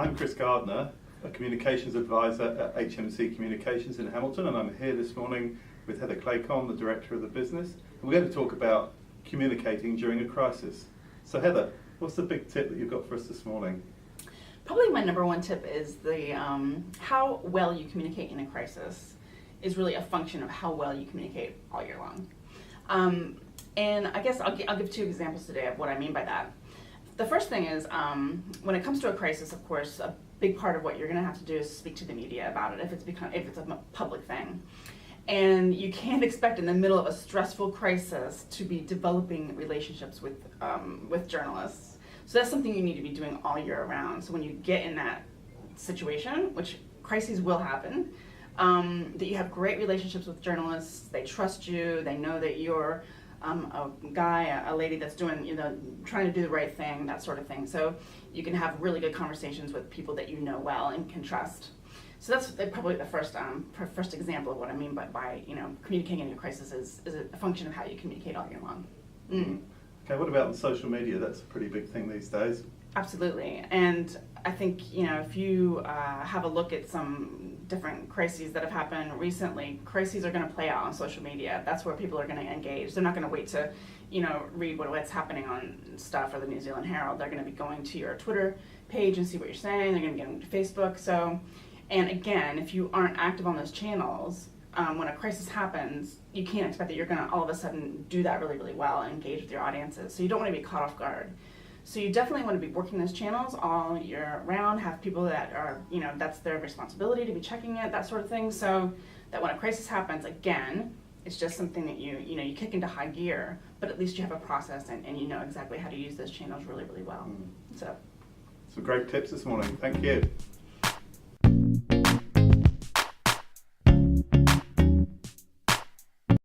I'm Chris Gardner, a communications advisor at HMC Communications in Hamilton, and I'm here this morning with Heather Claycon, the director of the business. And we're going to talk about communicating during a crisis. So Heather, what's the big tip that you've got for us this morning? Probably my number one tip is the how well you communicate in a crisis is really a function of how well you communicate all year long. And I guess I'll give two examples today of what I mean by that. The first thing is when it comes to a crisis, of course, a big part of what you're going to have to do is speak to the media about it if it's a public thing. And you can't expect in the middle of a stressful crisis to be developing relationships with journalists. So that's something you need to be doing all year round. So when you get in that situation, which crises will happen, that you have great relationships with journalists, they trust you, they know that you're a guy, a lady that's doing, trying to do the right thing, that sort of thing. So you can have really good conversations with people that you know well and can trust. So that's probably the first example of what I mean by communicating in a crisis is a function of how you communicate all year long. Okay, what about on social media? That's a pretty big thing these days. Absolutely, and I think if you have a look at some different crises that have happened recently, crises are going to play out on social media. That's where people are going to engage. They're not going to wait to read what's happening on Stuff or the New Zealand Herald. They're going to be going to your Twitter page and see what you're saying. They're going to get into Facebook. So, and again, if you aren't active on those channels, when a crisis happens, you can't expect that you're going to all of a sudden do that really, really well and engage with your audiences. So you don't want to be caught off guard. So you definitely want to be working those channels all year round, have people that are, that's their responsibility to be checking it, that sort of thing, so that when a crisis happens, again, it's just something that you kick into high gear, but at least you have a process and you know exactly how to use those channels really, really well. So. Some great tips this morning. Thank you.